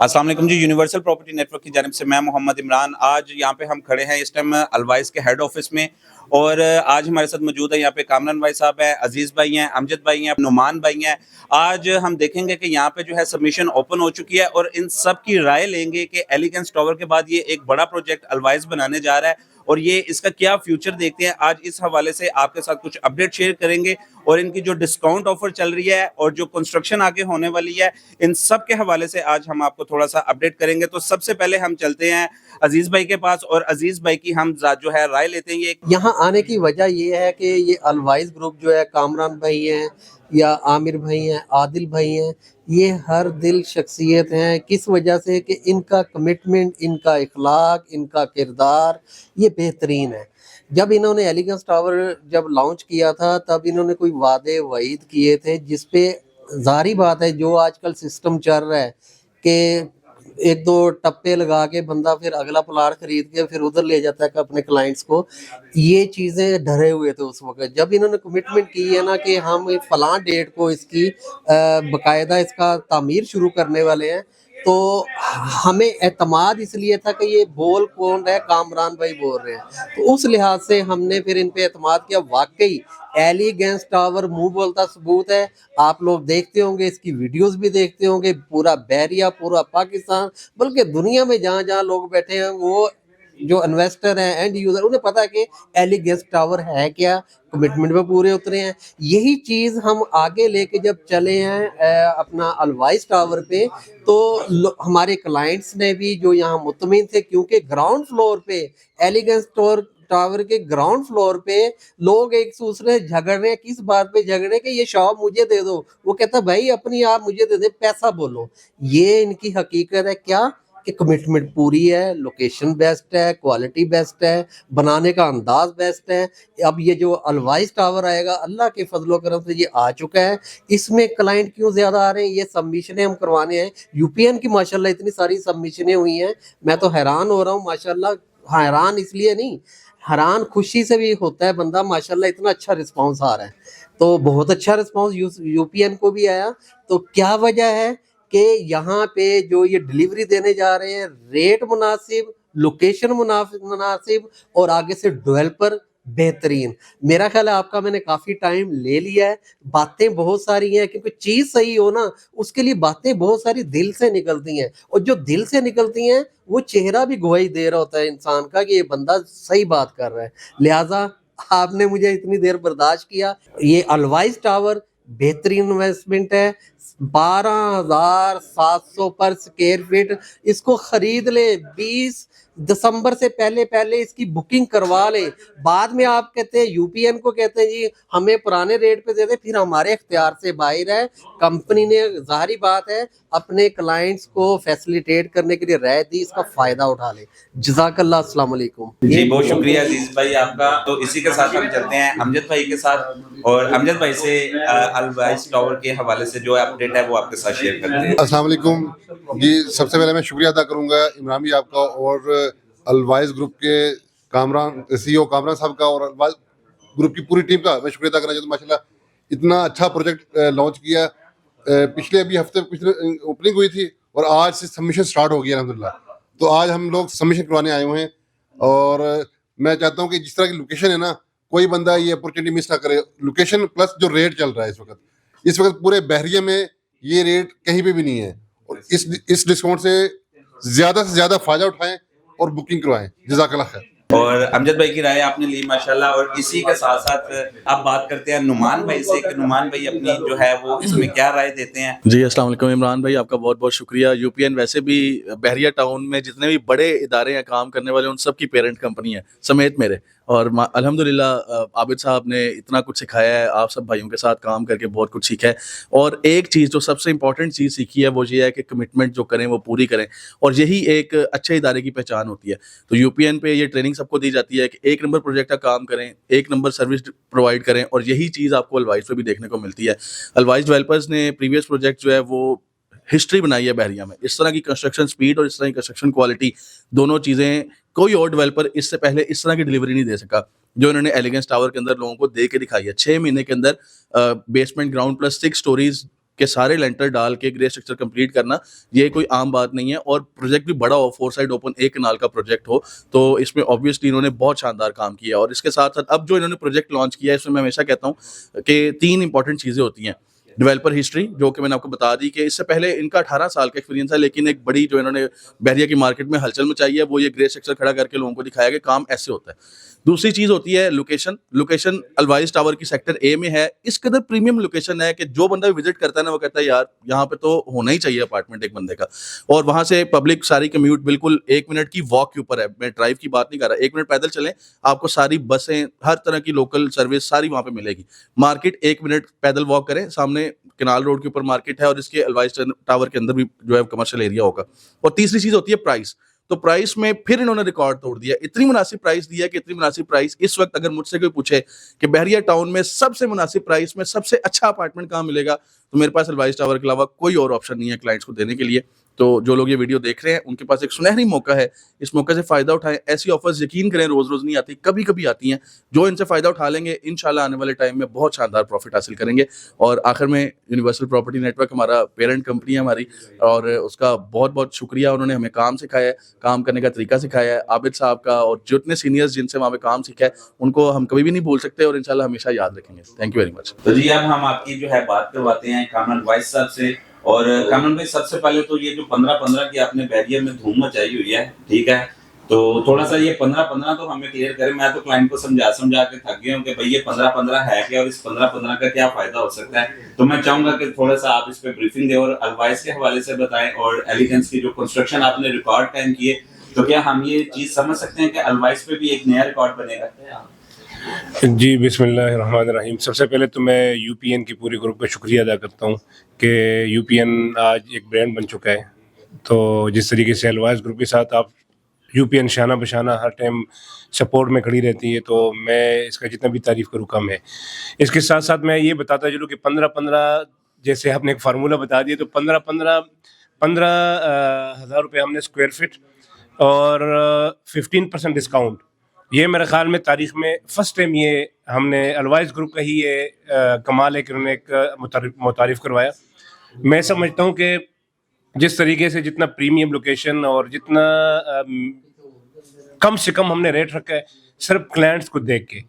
अस्सलाम वालेकुम जी। Universal property network की जानिब से मैं मोहम्मद इमरान। आज यहाँ पे हम खड़े हैं इस टाइम अलवाइस के हेड ऑफिस में, और आज हमारे साथ मौजूद है यहाँ पे कामरान भाई साहब हैं, अजीज़ भाई हैं, अमजद भाई हैं, नुमान भाई हैं। आज हम देखेंगे कि यहाँ पे जो है सबमिशन ओपन हो चुकी है और इन सब की राय लेंगे कि एलिगेंस टावर के बाद ये एक बड़ा प्रोजेक्ट अलवाइस बनाने जा रहा है और ये इसका क्या फ्यूचर देखते हैं। आज इस हवाले से आपके साथ कुछ अपडेट शेयर करेंगे और इनकी जो डिस्काउंट ऑफर चल रही है और जो कंस्ट्रक्शन आगे होने वाली है, इन सब के हवाले से आज हम आपको थोड़ा सा अपडेट करेंगे। तो सबसे पहले हम चलते हैं अजीज भाई के पास और अजीज भाई की हम जो है राय लेते हैं। ये यहाँ आने की वजह ये है कि ये अलवाइस ग्रुप जो है, कामरान भाई हैं या आमिर भाई हैं, आदिल भाई हैं, ये हर दिल शख्सियत हैं। किस वजह से कि इनका कमिटमेंट, इनका इखलाक, इनका किरदार ये बेहतरीन है। जब इन्होंने एलिगेंस टावर जब लॉन्च किया था तब इन्होंने कोई वादे वईद किए थे, जिस पे ज़ाहिर बात है जो आजकल सिस्टम चल रहा है कि एक दो टप्पे लगा के बंदा फिर अगला प्लाट खरीद के फिर उधर ले जाता है अपने क्लाइंट्स को, ये चीज़ें डरे हुए थे उस वक्त। जब इन्होंने कमिटमेंट की है ना कि हम फलां डेट को इसकी बाकायदा इसका तामीर शुरू करने वाले हैं, तो हमें एतमाद इसलिए था कि ये बोल कौन रहा है, कामरान भाई बोल रहे हैं, तो उस लिहाज से हमने फिर इन पे एतमाद किया। वाकई एलिगेंस टावर मुंह बोलता सबूत है। आप लोग देखते होंगे, इसकी वीडियोस भी देखते होंगे, पूरा बहरिया, पूरा पाकिस्तान, बल्कि दुनिया में जहाँ जहाँ लोग बैठे हैं, वो जो इन्वेस्टर हैं, एंड यूजर, उन्हें पता है कि एलिगेंस टावर है क्या, कमिटमेंट पे पूरे उतरे हैं। यही चीज़ हम आगे लेके जब चले हैं अपना अलवाइस टावर पे, तो हमारे क्लाइंट्स ने भी जो यहाँ मुतमिन थे, क्योंकि ग्राउंड फ्लोर पे एलिगेंस टावर के ग्राउंड फ्लोर पे लोग एक दूसरे से झगड़ रहे हैं। किस बात पे झगड़ रहे हैं कि ये शॉप मुझे दे दो, वो कहता भाई अपनी आप मुझे दे दे, पैसा बोलो। ये इनकी हकीकत है क्या कि कमिटमेंट पूरी है, लोकेशन बेस्ट है, क्वालिटी बेस्ट है, बनाने का अंदाज बेस्ट है। अब ये जो अलवाइस टावर आएगा, अल्लाह के फजलो करम से ये आ चुका है। इसमें क्लाइंट क्यों ज़्यादा आ रहे हैं, ये सबमिशनें हम करवाने हैं। यूपीएन की माशाल्लाह इतनी सारी सबमिशनें हुई हैं, मैं तो हैरान हो रहा हूँ माशाल्लाह। हैरान इसलिए नहीं, हैरान खुशी से भी होता है बंदा, माशाल्लाह इतना अच्छा रिस्पांस आ रहा है। तो बहुत अच्छा रिस्पांस यूपीएन को भी आया। तो क्या वजह है कि यहाँ पे जो ये डिलीवरी देने जा रहे हैं, रेट मुनासिब, लोकेशन मुनासिब, और आगे से डेवलपर बेहतरीन। मेरा ख्याल है आपका मैंने काफ़ी टाइम ले लिया है। बातें बहुत सारी हैं, क्योंकि चीज़ सही हो ना, उसके लिए बातें बहुत सारी दिल से निकलती हैं, और जो दिल से निकलती हैं वो चेहरा भी गवाही दे रहा होता है इंसान का कि ये बंदा सही बात कर रहा है। लिहाजा आपने मुझे इतनी देर बर्दाश्त किया। ये अलवाइस टावर बेहतरीन इन्वेस्टमेंट है। 12,700 पर स्क्वायर फीट, इसको खरीद ले। 20 दिसंबर से पहले पहले इसकी बुकिंग करवा ले। बाद में आप कहते हैं, यूपीएन को कहते हैं जी हमें पुराने रेट पे दे दे, फिर हमारे इख्तियार से बाहर है। कंपनी ने ज़ाहिर बात है अपने क्लाइंट्स को फैसिलिटेट करने के लिए राय दी, इसका फ़ायदा उठा ले। जज़ाकल्लाह, अस्सलाम वालेकुम। जी बहुत शुक्रिया अजीज भाई आपका। तो इसी के साथ हम चलते हैं अमजद भाई के साथ और अमजद भाई से अलवाइस टावर के हवाले से जो अपडेट है वो आपके साथ शेयर करते हैं। अस्सलाम वालेकुम जी। सबसे पहले मैं शुक्रिया अदा करूंगा इमरान भाई आपका और अलवाइस ग्रुप के कामरान सीईओ कामरान साहब का और अलवाइस ग्रुप की पूरी टीम का मैं शुक्रिया अदा करना चाहता हूँ। माशाल्लाह इतना अच्छा प्रोजेक्ट लॉन्च किया। पिछले अभी हफ्ते ओपनिंग हुई थी और आज से सबमिशन स्टार्ट हो गया अल्हम्दुलिल्लाह। तो आज हम लोग सबमिशन करवाने आए हुए हैं और मैं चाहता हूँ कि जिस तरह की लोकेशन है ना, कोई बंदा ये अपॉर्चुनिटी मिस ना करे। लोकेशन प्लस जो रेट चल रहा है इस वक्त पूरे बहरिया में ये रेट कहीं पे भी नहीं है, और इस डिस्काउंट से ज़्यादा फ़ायदा उठाएं और बुकिंग करवाएं। जज़ाकल्लाह खैर। और अमजद भाई की राय आपने ली माशाल्लाह। और इसी के साथ साथ अब बात करते हैं नुमान भाई से कि नुमान भाई अपनी जो है वो इसमें क्या राय देते हैं। जी अस्सलाम वालेकुम इमरान भाई, आपका बहुत बहुत शुक्रिया। यूपीएन वैसे भी बहरिया टाउन में जितने भी बड़े इदारे हैं काम करने वाले, उन सब की पेरेंट कंपनी है समेत मेरे। और अल्हम्दुलिल्लाह आबिद साहब ने इतना कुछ सिखाया है, आप सब भाइयों के साथ काम करके बहुत कुछ सीखा है। और एक चीज़ जो सबसे इंपॉर्टेंट चीज़ सीखी है वो ये है कि कमिटमेंट जो करें वो पूरी करें, और यही एक अच्छे इदारे की पहचान होती है। तो यूपीएन पे ये ट्रेनिंग सबको दी जाती है कि एक नंबर प्रोजेक्ट का काम करें, एक नंबर सर्विस प्रोवाइड करें, और यही चीज़ आपको अलवाइस पे भी देखने को मिलती है। अलवाइस डेवलपर्स ने प्रीवियस प्रोजेक्ट जो है वो हिस्ट्री बनाई है बहरिया में। इस तरह की कंस्ट्रक्शन स्पीड और इस तरह की कंस्ट्रक्शन क्वालिटी, दोनों चीज़ें कोई और डेवलपर इससे पहले इस तरह की डिलीवरी नहीं दे सका जो इन्होंने एलिगेंस टावर के अंदर लोगों को दे के दिखाई है। 6 महीने के अंदर बेसमेंट, ग्राउंड प्लस 6 स्टोरीज کہ سارے لینٹر ڈال کے گرے اسٹرکچر کمپلیٹ کرنا یہ کوئی عام بات نہیں ہے, اور پروجیکٹ بھی بڑا ہو, 4 سائڈ اوپن 1 کنال کا پروجیکٹ ہو, تو اس میں آبویسلی انہوں نے بہت شاندار کام کیا. اور اس کے ساتھ ساتھ اب جو انہوں نے پروجیکٹ لانچ کیا ہے اس میں میں ہمیشہ کہتا ہوں کہ 3 امپورٹنٹ چیزیں ہوتی ہیں. ڈیولپر ہسٹری, جو کہ میں نے آپ کو بتا دی کہ اس سے پہلے ان کا 18 سال کا ایکسپیرینس ہے, لیکن ایک بڑی جو انہوں نے بحریہ کی مارکیٹ میں ہلچل مچائی ہے وہ یہ گرے اسٹرکچر کھڑا کر کے لوگوں کو دکھایا کہ کام ایسے ہوتا ہے. دوسری چیز ہوتی ہے لوکیشن الوائز ٹاور کی سیکٹر اے میں ہے. اس قدر پریمیم لوکیشن ہے کہ جو بندہ وزٹ کرتا ہے نا وہ کہتا ہے یار یہاں پہ تو ہونا ہی چاہیے اپارٹمنٹ ایک بندے کا. اور وہاں سے پبلک ساری کمیوٹ بالکل 1 منٹ کی واک کے اوپر ہے, میں ڈرائیو کی بات نہیں کر رہا, 1 منٹ پیدل چلیں آپ کو ساری بسیں ہر طرح کی لوکل سروس ساری وہاں پہ ملے گی. مارکیٹ 1 منٹ پیدل واک کریں, سامنے کنال روڈ کے اوپر مارکیٹ ہے, اور اس کے الوائز ٹاور کے اندر بھی جو ہے کمرشل ایریا ہوگا. اور تیسری چیز ہوتی ہے پرائس. تو پرائس میں پھر انہوں نے ریکارڈ توڑ دیا, اتنی مناسب پرائس دیا کہ اتنی مناسب پرائس اس وقت اگر مجھ سے کوئی پوچھے کہ بحریہ ٹاؤن میں سب سے مناسب پرائس میں سب سے اچھا اپارٹمنٹ کہاں ملے گا, تو میرے پاس الوائز ٹاور کے علاوہ کوئی اور آپشن نہیں ہے کلائنٹس کو دینے کے لیے. تو جو لوگ یہ ویڈیو دیکھ رہے ہیں ان کے پاس ایک سنہری موقع ہے, اس موقع سے فائدہ اٹھائیں. ایسی آفرز یقین کریں روز روز نہیں آتی, کبھی کبھی آتی ہیں. جو ان سے فائدہ اٹھا لیں گے انشاءاللہ آنے والے ٹائم میں بہت شاندار پروفٹ حاصل کریں گے. اور آخر میں یونیورسل پراپرٹی نیٹ ورک ہمارا پیرنٹ کمپنی ہے ہماری, اور اس کا بہت بہت شکریہ. انہوں نے ہمیں کام سکھایا ہے, کام کرنے کا طریقہ سکھایا ہے. عابد صاحب کا اور جتنے سینئرز جن سے وہاں پہ کام سیکھا ہے ان کو ہم کبھی بھی نہیں بھول سکتے, اور انشاءاللہ ہمیشہ یاد رکھیں گے. Thank you very much. تو جی اب ہم آپ کی جو ہے بات کرواتے ہیں کامران وائس صاحب سے. اور کامران بھائی سب سے پہلے تو یہ جو 15-15 کی آپ نے بحریہ میں دھوم مچائی ہوئی ہے, ٹھیک ہے, تو تھوڑا سا یہ 15-15 تو ہمیں کلیئر کریں. میں تو کلائنٹ کو سمجھا کے تھک گیا ہوں کہ بھائی یہ 15-15 ہے کیا اور اس 15-15 کا کیا فائدہ ہو سکتا ہے. تو میں چاہوں گا کہ تھوڑا سا آپ اس پہ بریفنگ دیں اور الوائز کے حوالے سے بتائیں, اور ایلیگنس کی جو کنسٹرکشن آپ نے ریکارڈ قائم کیے, تو کیا ہم یہ چیز سمجھ سکتے ہیں کہ الوائز پہ بھی ایک نیا ریکارڈ بنے گا؟ جی بسم اللہ الرحمن الرحیم. سب سے پہلے تو میں یو پی این کی پوری گروپ کا شکریہ ادا کرتا ہوں کہ یو پی این آج ایک برانڈ بن چکا ہے. تو جس طریقے سے الوائز گروپ کے ساتھ آپ یو پی این شانہ بشانہ ہر ٹائم سپورٹ میں کھڑی رہتی ہے, تو میں اس کا جتنا بھی تعریف کروں کم ہے. اس کے ساتھ ساتھ میں یہ بتاتا چلوں کہ 15-15 جیسے آپ نے ایک فارمولہ بتا دیا, تو 15,000 روپے ہم نے اسکوائر فٹ اور 15% ڈسکاؤنٹ, یہ میرے خیال میں تاریخ میں فرسٹ ٹائم یہ ہم نے الوائز گروپ کا ہی یہ کمال ہے کہ انہوں نے ایک متعارف کروایا. میں سمجھتا ہوں کہ جس طریقے سے جتنا پریمیم لوکیشن اور جتنا کم سے کم ہم نے ریٹ رکھا ہے صرف کلائنٹس کو دیکھ کے,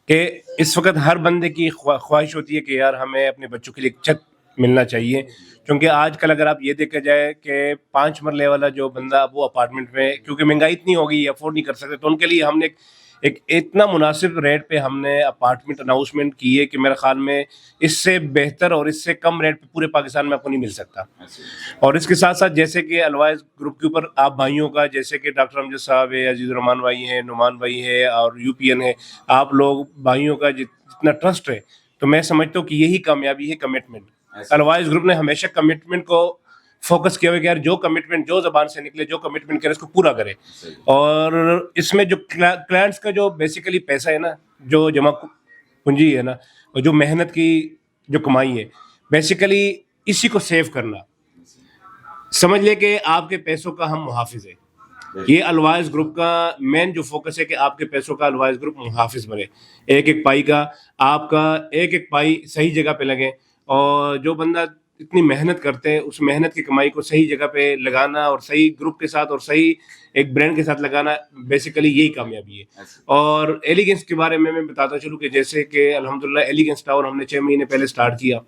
کہ اس وقت ہر بندے کی خواہش ہوتی ہے کہ یار ہمیں اپنے بچوں کے لیے ایک چھت ملنا چاہیے. کیونکہ آج کل اگر آپ یہ دیکھا جائے کہ 5 مرلے والا جو بندہ وہ اپارٹمنٹ میں, کیونکہ مہنگائی اتنی ہو گئی افورڈ نہیں کر سکتے, تو ان کے لیے ہم نے ایک اتنا مناسب ریٹ پہ ہم نے اپارٹمنٹ اناؤنسمنٹ کی ہے کہ میرے خیال میں اس سے بہتر اور اس سے کم ریٹ پہ پورے پاکستان میں آپ کو نہیں مل سکتا. اور اس کے ساتھ ساتھ جیسے کہ الوائز گروپ کے اوپر آپ بھائیوں کا, جیسے کہ ڈاکٹر امجد صاحب ہے, عزیز الرحمان بھائی ہیں, نعمان بھائی ہے, اور یو پی این ہے, آپ لوگ بھائیوں کا جتنا ٹرسٹ ہے, تو میں سمجھتا ہوں کہ یہی کامیابی ہے کمٹمنٹ. الوائز گروپ نے ہمیشہ کمٹمنٹ کو فوکس کیا ہوا کہ یار جو کمٹمنٹ جو زبان سے نکلے, جو کمٹمنٹ کرے اس کو پورا کرے. اور اس میں جو کلائنٹس کا جو بیسیکلی پیسہ ہے نا, جو جمع پونجی ہے نا, اور جو محنت کی جو کمائی ہے, بیسیکلی اسی کو سیو کرنا. سمجھ لے کہ آپ کے پیسوں کا ہم محافظ ہے. یہ الوائز گروپ کا مین جو فوکس ہے کہ آپ کے پیسوں کا الوائز گروپ محافظ بنے, ایک ایک پائی کا, آپ کا ایک ایک پائی صحیح جگہ پہ لگے, اور جو بندہ اتنی محنت کرتے ہیں اس محنت کی کمائی کو صحیح جگہ پہ لگانا, اور صحیح گروپ کے ساتھ اور صحیح ایک برانڈ کے ساتھ لگانا, بیسیکلی یہی کامیابی ہے. اور ایلیگنس کے بارے میں بتاتا چلوں کہ جیسے کہ الحمدللہ ایلیگنس ٹاور ہم نے 6 مہینے پہلے سٹارٹ کیا,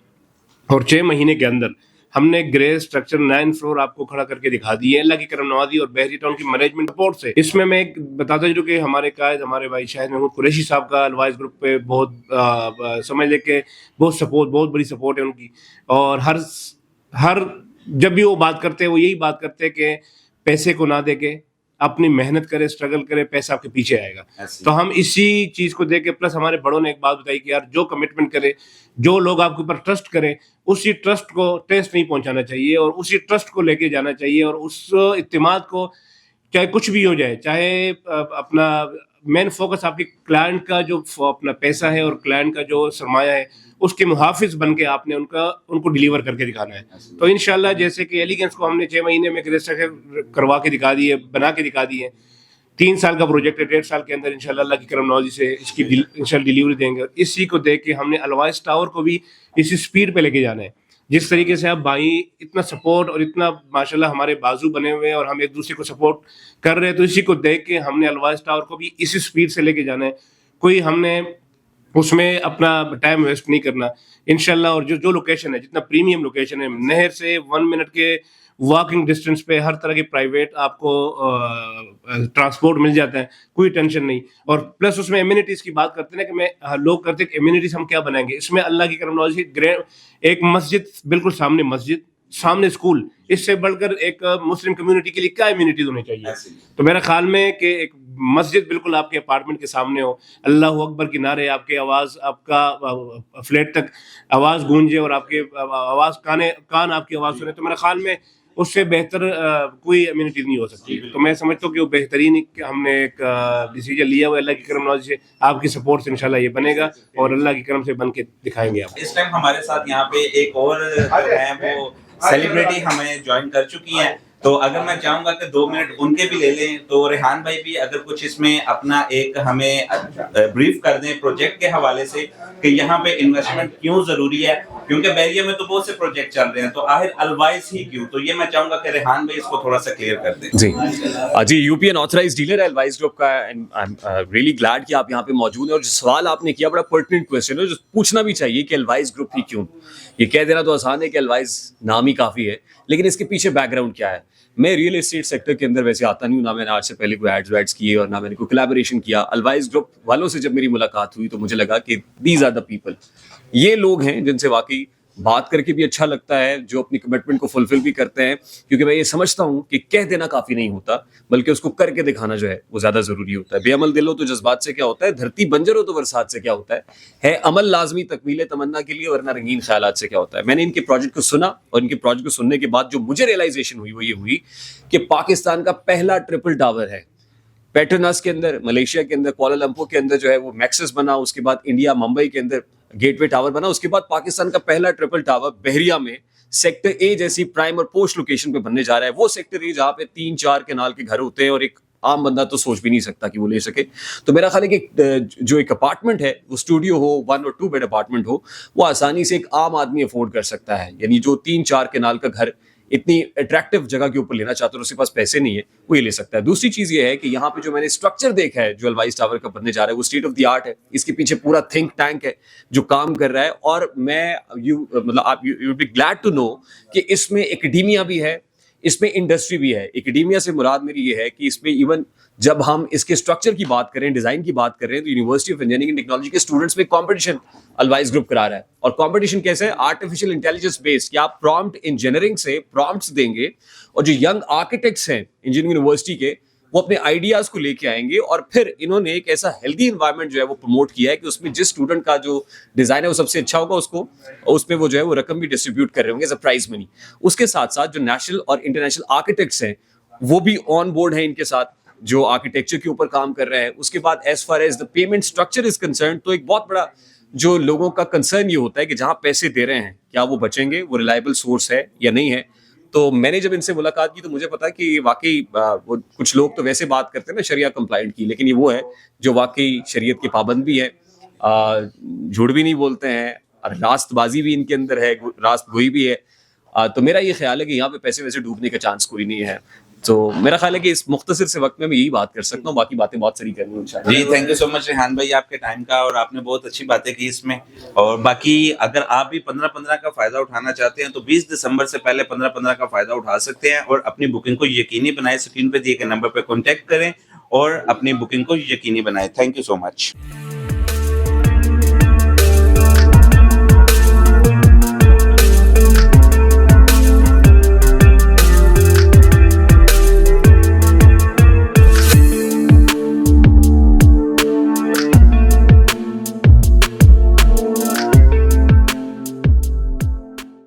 اور 6 مہینے کے اندر ہم نے گرے اسٹرکچر 9 فلور آپ کو کھڑا کر کے دکھا دی ہے, اللہ کی کرم نوازی اور بحری ٹاؤن کی مینجمنٹ سپورٹ سے. اس میں ایک بتاتا چلوں کہ ہمارے قائد ہمارے بھائی شاہد محمود قریشی صاحب کا الوائز گروپ پہ بہت سمجھ لے کہ بہت سپورٹ, بہت بڑی سپورٹ ہے ان کی. اور ہر جب بھی وہ بات کرتے ہیں وہ یہی بات کرتے ہیں کہ پیسے کو نہ دے کے اپنی محنت کرے, اسٹرگل کرے, پیسہ آپ کے پیچھے آئے گا. تو ہم اسی چیز کو دیکھ کے, پلس ہمارے بڑوں نے ایک بات بتائی کہ یار جو کمٹمنٹ کرے, جو لوگ آپ کے اوپر ٹرسٹ کرے, اسی ٹرسٹ کو ٹیسٹ نہیں پہنچانا چاہیے, اور اسی ٹرسٹ کو لے کے جانا چاہیے, اور اس اعتماد کو چاہے کچھ بھی ہو جائے, چاہے اپنا مین فوکس آپ کے کلائنٹ کا جو اپنا پیسہ ہے اور کلائنٹ کا جو سرمایہ ہے اس کے محافظ بن کے آپ نے ان کو ڈیلیور کر کے دکھانا ہے. تو انشاءاللہ جیسے کہ ایلیگنس کو ہم نے 6 مہینے میں کروا کے دکھا دی ہے, بنا کے دکھا دی ہے. 3 سال کا پروجیکٹ ہے, 1.5 سال کے اندر انشاءاللہ اللہ کی کرم نوازی سے اس کی انشاءاللہ ڈیلیوری دیں گے. اسی کو دیکھ کے ہم نے الوائز ٹاور کو بھی اسی سپیڈ پہ لے کے جانا ہے. जिस तरीके से अब भाई इतना सपोर्ट और इतना माशाल्लाह हमारे बाजू बने हुए हैं और हम एक दूसरे को सपोर्ट कर रहे हैं, तो इसी को देख के हमने अल्वाइज टावर को भी इसी स्पीड से लेके जाना है. कोई हमने उसमें अपना टाइम वेस्ट नहीं करना इंशाल्लाह. और जो लोकेशन है, जितना प्रीमियम लोकेशन है, नहर से 1 मिनट के वॉकिंग डिस्टेंस पे हर तरह की प्राइवेट आपको ट्रांसपोर्ट मिल जाता है, कोई टेंशन नहीं. और प्लस उसमें इम्यूनिटीज की बात करते हैं कि लोग करते हैं कि इम्यूनिटीज हम क्या बनाएंगे. इसमें अल्लाह की करम नवाज़ी एक मस्जिद बिल्कुल सामने, मस्जिद सामने स्कूल, इससे बढ़कर एक मुस्लिम कम्युनिटी के लिए क्या इम्यूनिटीज होनी चाहिए. तो मेरा ख्याल में कि एक मस्जिद बिल्कुल आपके अपार्टमेंट के सामने हो, अल्लाह अकबर की नारे, आपके आवाज़, आपका फ्लैट तक आवाज़ गूंजे और आपके आवाज़ कान आपकी आवाज़ सुने, तो मेरे ख्याल में उससे बेहतर कोई इम्यूनिटी नहीं हो सकती. तो मैं समझता हूँ कि वो बेहतरीन हमने एक डिसीजन लिया हुआ. अल्लाह की करम नवाज़ी से, आपकी सपोर्ट से इंशाल्लाह ये बनेगा और अल्लाह की करम से बन के दिखाएंगे आप. इस टाइम हमारे साथ यहाँ पे एक और जो है वो सेलिब्रिटी हमें ज्वाइन कर चुकी हैं, तो अगर मैं चाहूंगा कि 2 मिनट उनके भी ले लें, तो रेहान भाई भी अगर कुछ इसमें अपना एक हमें ब्रीफ कर दें प्रोजेक्ट के हवाले से कि यहाँ पे इन्वेस्टमेंट क्यों जरूरी है, क्योंकि बहरिया में तो बहुत से प्रोजेक्ट चल रहे हैं, तो आखिर अल्वाइस ही क्यों. तो ये मैं चाहूंगा कि रेहान भाई इसको थोड़ा सा क्लियर कर दें. जी यूपीएन ऑथराइज्ड डीलर है एलवाइस ग्रुप का, and I am really glad कि आप यहाँ पे मौजूद हैं. और जो सवाल आपने किया बड़ा पर्टिनेंट क्वेश्चन है, जो पूछना भी चाहिए कि एलवाइस ग्रुप ही क्यों. ये कह देना तो आसान है कि एलवाइस नाम ही काफ़ी है, लेकिन इसके पीछे बैकग्राउंड क्या है. मैं रियल एस्टेट सेक्टर के अंदर वैसे आता नहीं हूँ, ना मैंने आज से पहले कोई एड्स किए और ना मैंने कोई कोलैबोरेशन किया. एलवाइस ग्रुप वालों से जब मेरी मुलाकात हुई तो मुझे लगा कि दीज आर द पीपल, ये लोग हैं जिनसे वाकई बात करके भी अच्छा लगता है, जो अपनी कमिटमेंट को फुलफिल भी करते हैं. क्योंकि मैं ये समझता हूँ कि कह देना काफ़ी नहीं होता, बल्कि उसको करके दिखाना जो है वो ज़्यादा ज़रूरी होता है. बेअमल दिल हो तो जज्बात से क्या होता है, धरती बंजर हो तो बरसात से क्या होता है अमल लाजमी तकमील तमन्ना के लिए, वरना रंगीन ख्यालात से क्या होता है. मैंने इनके प्रोजेक्ट को सुना और इनके प्रोजेक्ट को सुनने के बाद जो मुझे रियलाइजेशन हुई वो ये हुई कि पाकिस्तान का पहला ट्रिपल टावर है पेट्रोनास के अंदर, मलेशिया के अंदर कुआलालंपुर के अंदर जो है वो मैक्सिस बना, उसके बाद इंडिया मुंबई के अंदर गेटवे टावर बना, उसके बाद पाकिस्तान का पहला ट्रिपल टावर बहरिया में सेक्टर ए जैसी प्राइम और पोस्ट लोकेशन पे बनने जा रहा है. वो सेक्टर ए जहाँ पे 3-4 केनाल के घर होते हैं और एक आम बंदा तो सोच भी नहीं सकता कि वो ले सके. तो मेरा ख्याल है कि जो एक अपार्टमेंट है, वो स्टूडियो हो, 1 और 2 बेड अपार्टमेंट हो, वो आसानी से एक आम आदमी अफोर्ड कर सकता है. यानी जो 3-4 केनाल का घर इतनी अट्रैक्टिव जगह के ऊपर लेना चाहते हो, उसके पास पैसे नहीं है, वो ये ले सकता है. दूसरी चीज़ ये है कि यहाँ पे जो मैंने स्ट्रक्चर देखा है जो एलवाइस टावर का बनने जा रहा है, वो स्टेट ऑफ द आर्ट है. इसके पीछे पूरा थिंक टैंक है जो काम कर रहा है. और मैं आप you be glad to know कि इसमें एकेडेमिया भी है, इसमें इंडस्ट्री भी है. एकेडेमिया से मुराद मेरी ये है कि इसमें इवन जब हम इसके स्ट्रक्चर की बात करें, डिजाइन की बात कर रहे हैं, तो university of engineering and technology के स्टूडेंट्स में कंपटीशन एलवाइस ग्रुप करा रहा है. और कंपटीशन कैसे है, आर्टिफिशियल इंटेलिजेंस बेस्ड, कि आप प्रॉम्प्ट इंजीनियरिंग से प्रॉम्प्ट्स देंगे और जो यंग आर्किटेक्ट्स हैं इंजीनियरिंग यूनिवर्सिटी के, वो अपने आइडियाज को लेके आएंगे. और फिर इन्होंने एक ऐसा हेल्दी एनवायरनमेंट जो है वो प्रमोट किया है कि उसमें जिस स्टूडेंट का जो डिजाइन है वो सबसे अच्छा होगा, उसको उसमें वो जो है वो रकम भी डिस्ट्रीब्यूट कर रहे होंगे एज अ प्राइज मनी. उसके साथ साथ जो नेशनल और इंटरनेशनल आर्किटेक्ट्स हैं वो भी ऑन बोर्ड हैं इनके साथ, जो आर्किटेक्चर के ऊपर काम कर रहे हैं. उसके बाद as far as the payment structure is concern, तो एक बहुत बड़ा जो लोगों का कंसर्न ये होता है कि जहाँ पैसे दे रहे हैं क्या वो बचेंगे, वो रिलायबल सोर्स है या नहीं है. तो मैंने जब इनसे मुलाकात की तो मुझे पता कि वाकई वो कुछ लोग तो वैसे बात करते हैं ना शरिया कंप्लाइंट की, लेकिन ये वो है जो वाकई शरीयत के पाबंद भी है, झूठ भी नहीं बोलते हैं, और रास्तबाजी भी इनके अंदर है, रास्त गोई भी है. तो मेरा ये ख्याल है कि यहाँ पे पैसे वैसे डूबने का चांस कोई नहीं है. तो मेरा ख्याल है कि इस मुख्तसर से वक्त में मैं यही बात कर सकता हूँ, बाकी बातें बहुत सारी करनी इंशाल्लाह. जी thank you so much Rehan भाई आपके टाइम का, और आपने बहुत अच्छी बातें की इसमें. और बाकी अगर आप भी 15-15 का फायदा उठाना चाहते हैं तो 20 दिसंबर से पहले 15-15 का फायदा उठा सकते हैं और अपनी बुकिंग को यकीनी बनाए. स्क्रीन पे दिए गए नंबर पे कॉन्टैक्ट करें और अपनी बुकिंग को यकीनी बनाएं. Thank you so much.